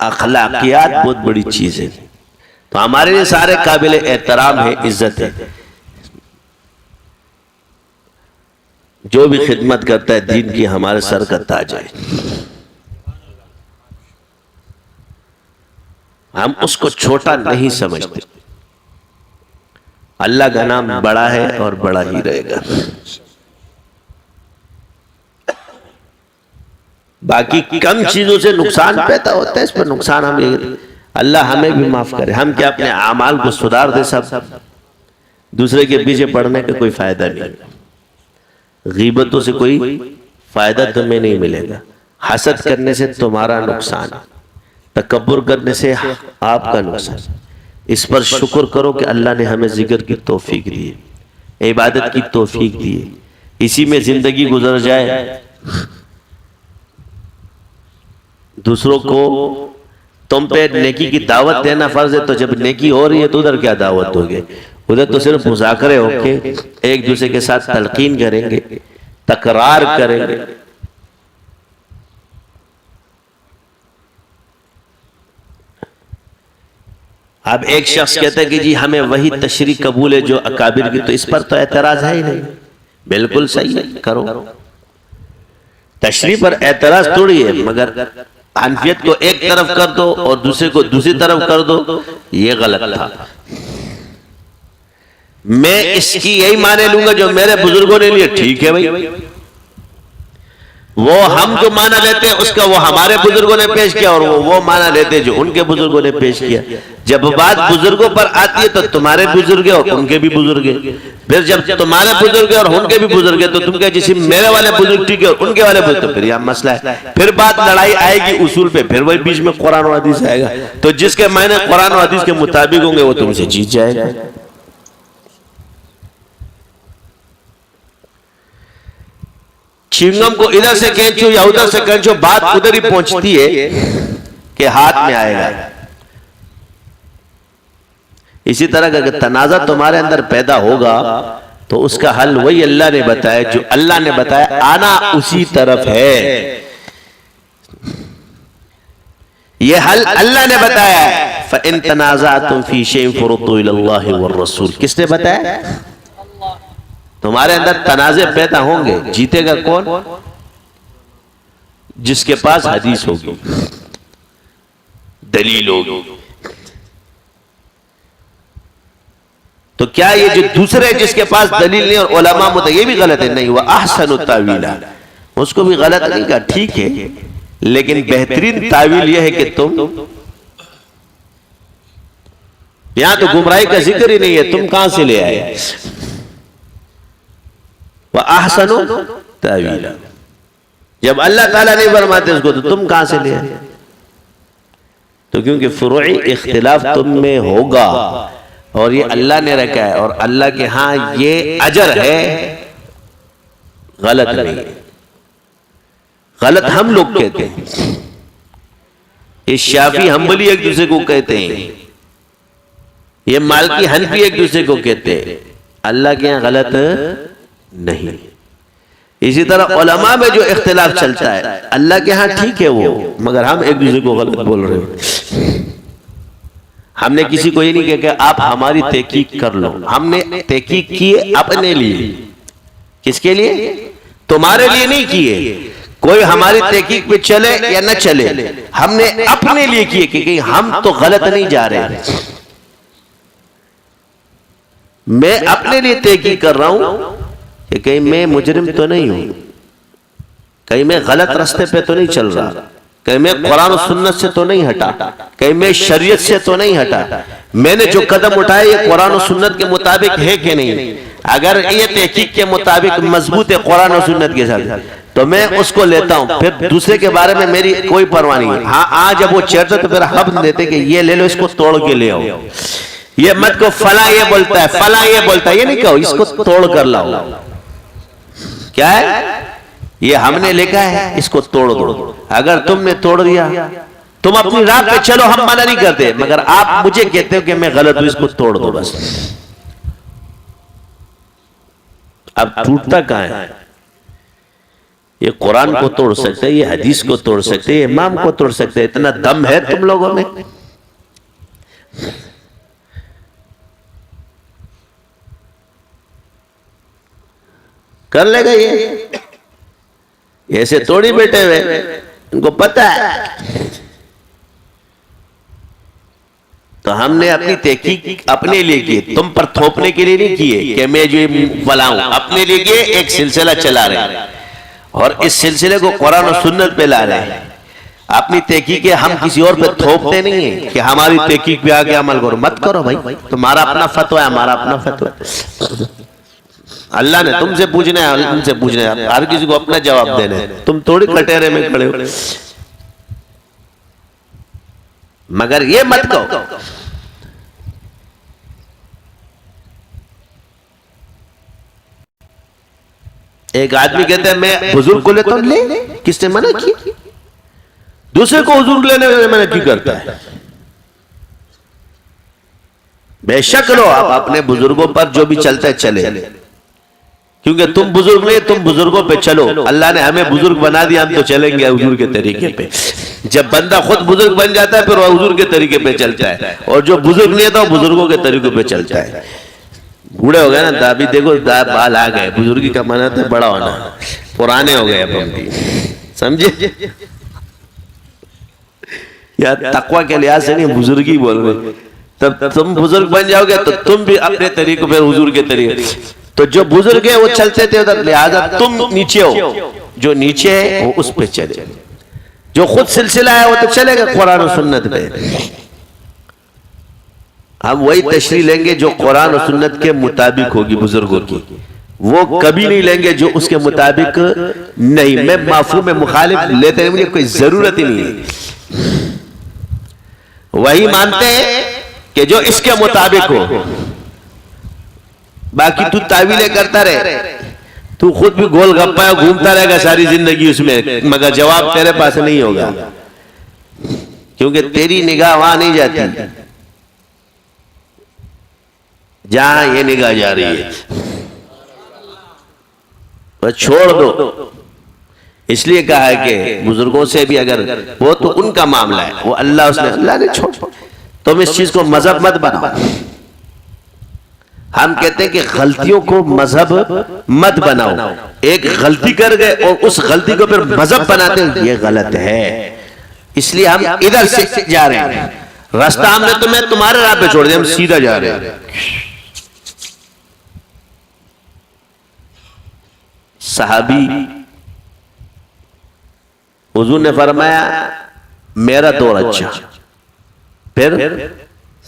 اخلاقیات بہت بڑی چیز ہے. تو ہمارے لیے سارے قابل احترام ہے، عزت ہے. جو بھی خدمت کرتا ہے دین کی ہمارے سر کا تاج ہے. ہم اس کو چھوٹا نہیں سمجھتے. اللہ کا نام بڑا ہے اور بڑا ہی رہے گا. باقی کم چیزوں سے نقصان پیدا ہوتا ہے، اس پر نقصان اللہ ہمیں بھی معاف کرے. ہم کیا اپنے اعمال کو سدھار دے، سب دوسرے کے پیچھے پڑنے کا کوئی فائدہ نہیں. غیبتوں سے کوئی فائدہ تمہیں نہیں ملے گا. حسد کرنے سے تمہارا نقصان، تکبر کرنے سے آپ کا نقصان. اس پر شکر کرو کہ اللہ نے ہمیں ذکر کی توفیق دی ہے، عبادت کی توفیق دی ہے. اسی میں زندگی گزر جائے. دوسروں کو تم پہ نیکی کی دعوت دینا فرض ہے، تو جب نیکی ہو رہی ہے تو ادھر کیا دعوت ہوگی؟ ادھر تو صرف مذاکرے ہو کے ایک دوسرے کے ساتھ تلقین کریں گے، تکرار کریں گے. اب ایک شخص کہتا ہے کہ جی ہمیں وہی تشریح قبول ہے جو اکابر کی، تو اس پر تو اعتراض ہے ہی نہیں. بالکل صحیح ہے، کرو. تشریح پر اعتراض تھوڑی ہے، مگر حنفیت کو ایک طرف کر دو اور دوسرے کو دوسری طرف کر دو، یہ غلط تھا. میں اس کی یہی معنی لوں گا جو میرے بزرگوں نے لیے، ٹھیک ہے بھائی. وہ ہم جو معنی لیتے ہیں اس کا وہ ہمارے بزرگوں نے پیش کیا، اور وہ معنی لیتے ہیں جو ان کے بزرگوں نے پیش کیا. جب بات بزرگوں پر آتی ہے تو تمہارے بزرگ اور ان کے بھی بزرگ ہیں. پھر جب تمہارے بزرگ اور ان کے بھی بزرگ ہیں تو تم کہتے جیسے میرے والے بزرگ ٹھیک ہے اور ان کے والے بزرگ، تو پھر یہ مسئلہ ہے. پھر بات لڑائی آئے گی اصول پہ، پھر وہی بیچ میں قرآن و حدیث آئے گا. تو جس کے معنی قرآن و حدیث کے مطابق ہوں گے وہ تم سے جیت جائے گا. چنگم کو ادھر سے کھینچو یا ادھر سے کھینچو، بات ادھر ہی پہنچتی ہے کہ ہاتھ میں آئے گا. اسی طرح اگر تنازع تمہارے اندر پیدا ہوگا تو اس کا حل وہی اللہ نے بتایا، جو اللہ نے بتایا آنا اسی طرف ہے. یہ حل اللہ نے بتایا ہے. فَإِن تَنَازَعْتُمْ فِي شَيْءٍ فَرُدُّوهُ إِلَى اللَّهِ وَالرَّسُولِ. کس نے بتایا؟ تمہارے اندر تنازع پیدا ہوں گے. جیتے گا کون؟ جس کے پاس حدیث ہوگی، دلیل ہوگی. تو کیا یہ جو دوسرے جس کے پاس دلیل نہیں اور علماء یہ بھی غلط ہے؟ نہیں. وَأَحْسَنُ التَّأْوِيلَ، اس کو بھی غلط نہیں کہا، ٹھیک ہے، لیکن بہترین تعویل یہ ہے کہ تم یہاں تو گمراہی کا ذکر ہی نہیں ہے، تم کہاں سے لے آئے؟ وَأَحْسَنُ التَّأْوِيلَ، جب اللہ تعالیٰ نہیں فرماتے اس کو تو تم کہاں سے لے آئے؟ تو کیونکہ فروعی اختلاف تم میں ہوگا اور یہ اللہ نے رکھا ہے اور اللہ کے ہاں یہ اجر ہے، غلط نہیں ہے. غلط ہم لوگ کہتے ہیں، یہ شافعی حنبلی ایک دوسرے کو کہتے ہیں، یہ مالکی حنفی ایک دوسرے کو کہتے ہیں. اللہ کے ہاں غلط نہیں. اسی طرح علماء میں جو اختلاف چلتا ہے اللہ کے ہاں ٹھیک ہے وہ، مگر ہم ایک دوسرے کو غلط بول رہے ہیں. ہم نے کسی کو یہ نہیں کہا کہ آپ ہماری تحقیق کر لو. ہم نے تحقیق کیے اپنے لیے. کس کے لیے؟ تمہارے لیے نہیں کیے. کوئی ہماری تحقیق پہ چلے یا نہ چلے، ہم نے اپنے لیے کیے کہ ہم تو غلط نہیں جا رہے. میں اپنے لیے تحقیق کر رہا ہوں کہ کہیں میں مجرم تو نہیں ہوں، کہیں میں غلط راستے پہ تو نہیں چل رہا، کہیں میں قرآن و سنت سے تو نہیں ہٹا، کہیں میں شریعت سے تو نہیں ہٹا. میں نے جو قدم اٹھائے یہ قرآن و سنت کے مطابق ہے کہ نہیں؟ اگر یہ تحقیق کے مطابق مضبوط ہے قرآن و سنت کے ساتھ تو میں اس کو لیتا ہوں. پھر دوسرے کے بارے میں میری کوئی پرواہ نہیں ہے. ہاں آج جب وہ چڑھتے تو پھر حب دیتے کہ یہ لے لو، اس کو توڑ کے لے آؤ. یہ مت کو فلاں یہ بولتا ہے، فلاں یہ بولتا ہے، یہ نہیں کہو اس کو توڑ کر لاؤ. کیا ہے؟ یہ ہم نے لکھا ہے، اس کو توڑ دو. اگر تم نے توڑ دیا، تم اپنی راہ پہ چلو، ہم منع نہیں کرتے، مگر آپ مجھے کہتے ہو کہ میں غلط ہوں، اس کو توڑ دو بس. اب ٹوٹتا کہاں ہے؟ یہ قرآن کو توڑ سکتے ہیں، یہ حدیث کو توڑ سکتے ہیں، امام کو توڑ سکتے ہیں. اتنا دم ہے تم لوگوں میں؟ کر لے گا یہ ایسے توڑی بیٹھے ہوئے، ان کو پتہ ہے. تو ہم نے اپنی تحقیق اپنے لیے کی، تم پر تھوپنے کے لیے نہیں کیے کہ میں جو بلاؤں. اپنے لیے کیے، ایک سلسلہ چلا رہے ہیں اور اس سلسلے کو قرآن و سنت پہ لا رہے ہیں. اپنی تحقیق ہم کسی اور پہ تھوپتے نہیں ہیں کہ ہماری تحقیق پہ آگے عمل کرو. مت کرو بھائی، تمہارا اپنا فتویٰ ہے، ہمارا اپنا فتویٰ ہے. اللہ نے تم سے پوچھنا ہے، ان سے پوچھنا ہے، ہر کسی کو اپنا جواب دینا ہے. تم تھوڑی کٹہرے میں کھڑے ہو. مگر یہ مت کہو ایک آدمی کہتا ہے میں بزرگ کو لیتا ہوں. لے، کس نے منع کی؟ دوسرے کو بزرگ لینے میں منع کی کرتا ہے؟ بے شک لو، آپ اپنے بزرگوں پر جو بھی چلتا ہے چلے، کیونکہ تم بزرگ نہیں، تم بزرگوں پہ چلو. اللہ نے ہمیں بزرگ بنا دیا، ہم تو چلیں گے حضور کے طریقے پہ. جب بندہ خود بزرگ بن جاتا ہے پھر وہ حضور کے طریقے پہ چلتا ہے، اور جو بزرگ نہیں تھا وہ بزرگوں کے طریقے پہ چلتا ہے. بوڑھے ہو گئے نا، ابھی دیکھو بال آ گئے. بزرگی کا معنی تھا بڑا ہونا، پرانے ہو گئے اب ہم بھی، سمجھے؟ یا تقوی کے لحاظ سے نہیں، بزرگی بول رہے. تب تم بزرگ بن جاؤ گے تو تم بھی اپنے طریقے پہ حضور کے طریقے. تو جو بزرگ ہے وہ چلتے تھے ادھر، لہذا تم نیچے ہو، جو نیچے ہے وہ اس پہ چلے. جو خود سلسلہ ہے وہ تو چلے گا قرآن و سنت پہ. ہم وہی تشریح لیں گے جو قرآن و سنت کے مطابق ہوگی بزرگوں کی، وہ کبھی نہیں لیں گے جو اس کے مطابق نہیں. میں مفہوم مخالف لیتے ہیں، مجھے کوئی ضرورت ہی نہیں ہے. وہی مانتے ہیں کہ جو اس کے مطابق ہو. باقی تو تعویلیں کرتا رہے، تو خود بھی گول گپا گھومتا رہے گا ساری زندگی اس میں، مگر جواب تیرے پاس نہیں ہوگا، کیونکہ تیری نگاہ وہاں نہیں جاتی جہاں یہ نگاہ جا رہی ہے. بس چھوڑ دو. اس لیے کہا ہے کہ بزرگوں سے بھی اگر وہ تو ان کا معاملہ ہے، وہ اللہ نے چھوڑ. تم اس چیز کو مذہب مت بناؤ. ہم کہتے ہیں کہ غلطیوں کو مذہب مت بناؤ. ایک غلطی کر گئے اور اس غلطی کو پھر مذہب بناتے ہیں، یہ غلط ہے. اس لیے ہم ادھر سے جا رہے ہیں، راستہ ہم نے تمہیں تمہارے راہ پہ چھوڑ دیا، ہم سیدھا جا رہے ہیں. صحابی حضور نے فرمایا میرا دور اچھا، پھر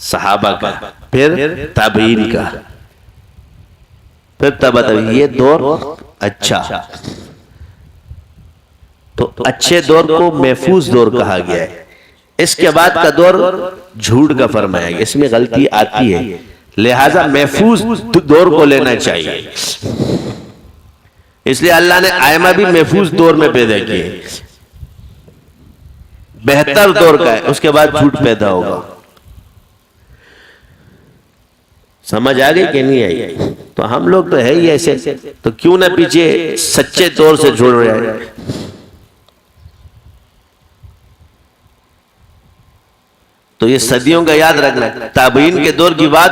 صحابہ کا، پھر تابعین کا، پھر تبع تابعین. یہ دور اچھا. تو اچھے دور کو محفوظ دور کہا گیا ہے. اس کے بعد کا دور جھوٹ کا فرمایا گیا، اس میں غلطی آتی ہے، لہذا محفوظ دور کو لینا چاہیے. اس لیے اللہ نے ائمہ بھی محفوظ دور میں پیدا کیے. بہتر دور کا ہے، اس کے بعد جھوٹ پیدا ہوگا. سمجھ آ گئی کہ نہیں آئی؟ تو ہم لوگ تو ہے ہی ایسے، تو کیوں نہ پیچھے سچے دور سے جڑ رہے ہیں. تو یہ صدیوں کا یاد رکھنا. تابعین کے دور کی بات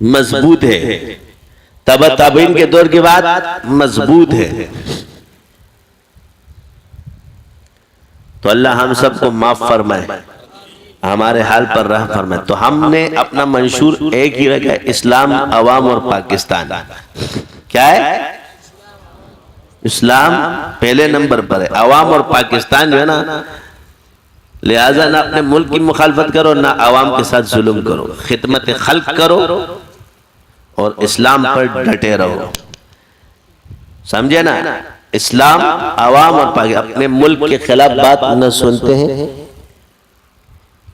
مضبوط ہے، تبع تابعین کے دور کی بات مضبوط ہے. تو اللہ ہم سب کو معاف فرمائے، ہمارے حال پر رحم فرمائے. تو ہم نے اپنا منشور ایک ہی رکھا ہے، اسلام، عوام اور پاکستان. کیا ہے؟ اسلام پہلے نمبر پر ہے، عوام اور پاکستان جو ہے نا، لہذا نہ اپنے ملک کی مخالفت کرو، نہ عوام کے ساتھ ظلم کرو، خدمت خلق کرو اور اسلام پر ڈٹے رہو. سمجھے نا؟ اسلام، عوام اور پاکستان. اپنے ملک کے خلاف بات نہ سنتے ہیں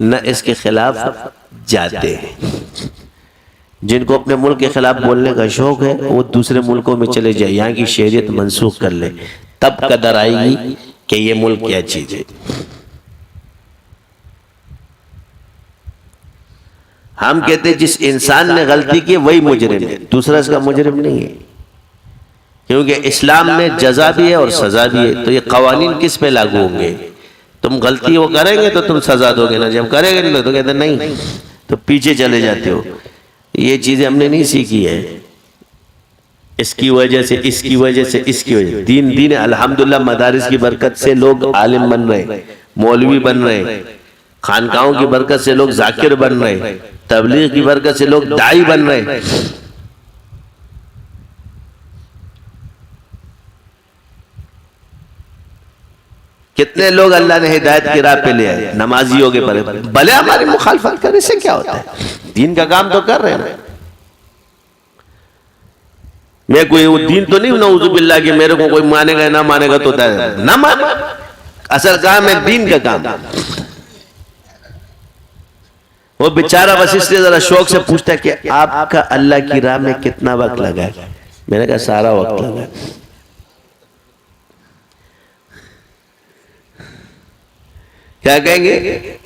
نہ اس کے خلاف جاتے ہیں. جن کو اپنے ملک کے خلاف بولنے کا شوق ہے وہ دوسرے ملکوں میں چلے جائے، یہاں کی شہریت منسوخ کر لے، تب قدر آئے گی کہ یہ ملک کیا چیز ہے. ہم کہتے ہیں جس انسان نے غلطی کی وہی مجرم ہے، دوسرا اس کا مجرم نہیں ہے. کیونکہ اسلام میں جزا بھی ہے اور سزا بھی ہے، تو یہ قوانین کس پہ لاگو ہوں گے؟ تم غلطی وہ کریں گے تو تم سزا دو گے نا، جب کریں گے نہیں تو کہتے نہیں، تو پیچھے چلے جاتے ہو۔ یہ چیزیں ہم نے نہیں سیکھی ہے، اس کی وجہ سے، اس کی وجہ سے، اس کی وجہ سے دین الحمدللہ مدارس کی برکت سے لوگ عالم بن رہے، مولوی بن رہے، خانقاہوں کی برکت سے لوگ ذاکر بن رہے، تبلیغ کی برکت سے لوگ داعی بن رہے۔ کتنے لوگ اللہ نے ہدایت کی راہ پہ لے آئے، نمازی ہو گئے، بھلے ہماری مخالفت کرنے سے کیا ہوتا ہے، دین کا کام تو کر رہے ہیں۔ میں کوئی وہ دین تو نہیں نعوذ باللہ کہ میرے کو کوئی مانے گا نہ مانے گا تو نہ مانے، اصل کام ہے دین کا کام۔ وہ بیچارہ بس اس لیے ذرا شوق سے پوچھتا ہے کہ آپ کا اللہ کی راہ میں کتنا وقت لگا ہے؟ میں نے کہا سارا وقت لگا ہے۔ کیا کہیں گے؟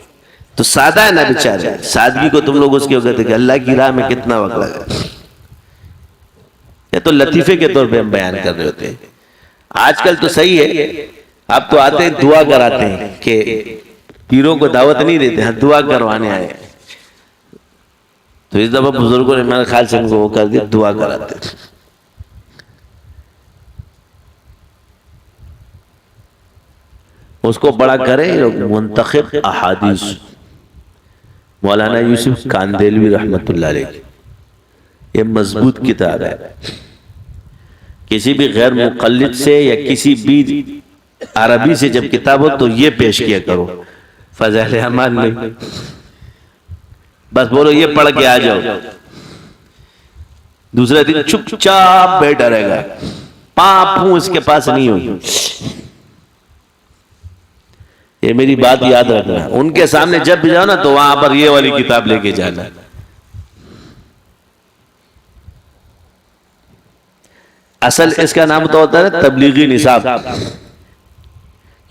تو سادہ ہے نا بیچارے، سادگی کو تم لوگ اس کے کہتے کہ اللہ کی راہ میں کتنا وقت لگا۔ یہ تو لطیفے کے طور پہ ہم بیان کر رہے ہوتے ہیں۔ آج کل تو صحیح ہے، آپ تو آتے ہیں دعا کراتے ہیں کہ پیروں کو دعوت نہیں دیتے ہیں، دعا کروانے آئے، تو اس دفعہ بزرگوں نے میرے خیال سے ان کو وہ کر دیا، دعا کراتے ہیں۔ اس کو بڑا کریں منتخب احادیث، مولانا یوسف کاندیلوی رحمت اللہ علیہ، یہ مضبوط کتاب ہے۔ کسی بھی غیر مقلد سے یا کسی بھی عربی سے جب کتاب ہو تو یہ پیش کیا کرو، فضائل اعمال نہیں، بس بولو یہ پڑھ کے آ جاؤ، دوسرے دن چپ چاپ بیٹھا رہے گا، پاپوں اس کے پاس نہیں ہوگی۔ یہ میری بات یاد رکھنا، ان کے سامنے جب بھی جاؤ نا تو وہاں پر یہ والی کتاب لے کے جانا۔ اصل اس کا نام تو ہوتا ہے تبلیغی نصاب،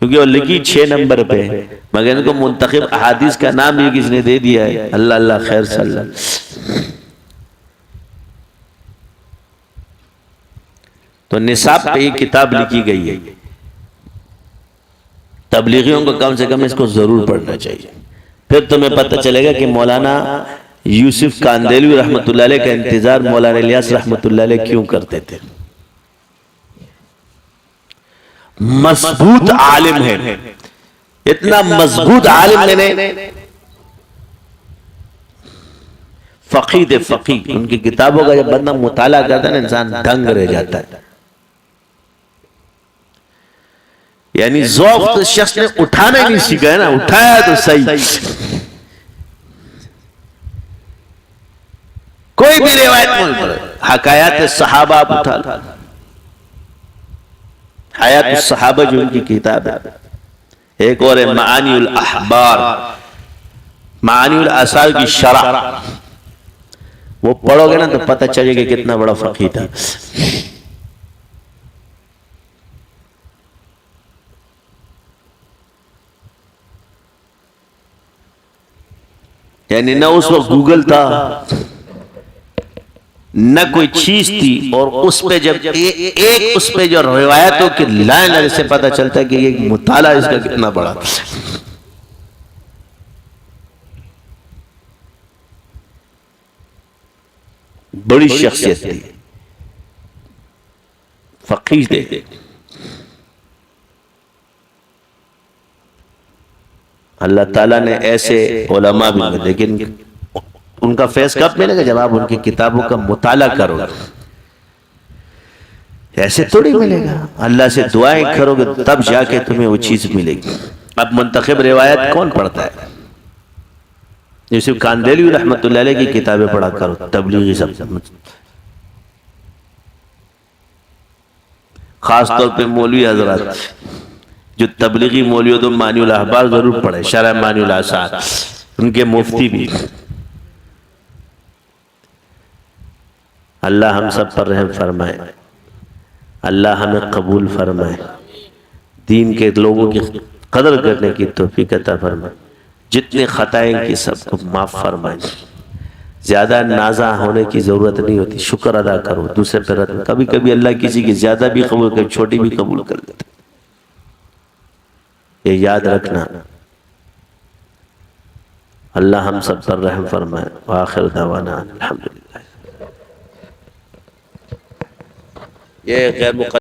کیونکہ وہ لکھی 6 نمبر پہ، مگر ان کو منتخب احادیث کا نام بھی کس نے دے دیا ہے، اللہ اللہ خیر صلی اللہ۔ تو نصاب پہ یہ کتاب لکھی گئی ہے، تبلیغیوں کو کم سے کم اس کو ضرور پڑھنا چاہیے، پھر تمہیں پتہ چلے گا کہ مولانا یوسف کاندیلوی رحمت اللہ علیہ کا انتظار مولانا الیاس رحمت اللہ علیہ کیوں کرتے تھے۔ مضبوط عالم ہے، اتنا مضبوط عالم، میں نے فقید فقید، ان کی کتابوں کا جب بندہ مطالعہ کرتا ہے نا انسان دنگ رہ جاتا ہے، یعنی ذوق شخص نے اٹھانا ہی نہیں سیکھا ہے نا، اٹھایا تو صحیح، کوئی بھی روایت مل حکایات صحابہ آپ اٹھا لو، حیات الصحابہ جو ان کی کتاب ہے، ایک اور ہے معانی الاحبار، معانی الاثار کی شرح، وہ پڑھو گے نا تو پتہ چلے گا کتنا بڑا فقیہ تھا۔ یعنی نہ اس وقت گوگل تھا، نہ کوئی چیز تھی، اور اس پہ جب ایک اس پہ جو روایتوں کی لائن لگے سے پتہ چلتا ہے کہ یہ مطالعہ اس کا کتنا بڑا تھا۔ بڑی شخصیت تھی، فقیہ تھے۔ اللہ تعالیٰ نے ایسے علماء بھی ملے، لیکن ان کا فیض کب ملے گا؟ جب آپ ان کی کتابوں کا مطالعہ کرو گے، ایسے تھوڑی ملے گا۔ اللہ سے دعائیں کرو گے تب جا کے تمہیں وہ چیز ملے گی۔ اب منتخب روایت کون پڑھتا ہے؟ یوسف کاندیلوی رحمت اللہ علیہ کی کتابیں پڑھا کرو، تبلیغی سب، خاص طور پہ مولوی حضرات جو تبلیغی مولوی ہو تو معنی الاحبار ضرور پڑھے، شرح معنی الاثار، ان کے مفتی بھی۔ اللہ ہم سب پر رحم فرمائے، اللہ ہمیں قبول فرمائے، دین کے لوگوں کی قدر کرنے کی توفیق عطا فرمائے، جتنے خطائیں کی سب کو معاف فرمائے، زیادہ نازا ہونے کی ضرورت نہیں ہوتی، شکر ادا کرو، دوسرے پہ رد۔ کبھی کبھی اللہ کسی کی زیادہ بھی قبول کر، چھوٹی بھی قبول کر لیتا، یہ یاد رکھنا۔ اللہ ہم سب پر رحم فرمائے۔ وآخر دعوانا الحمدللہ۔ یہ غیر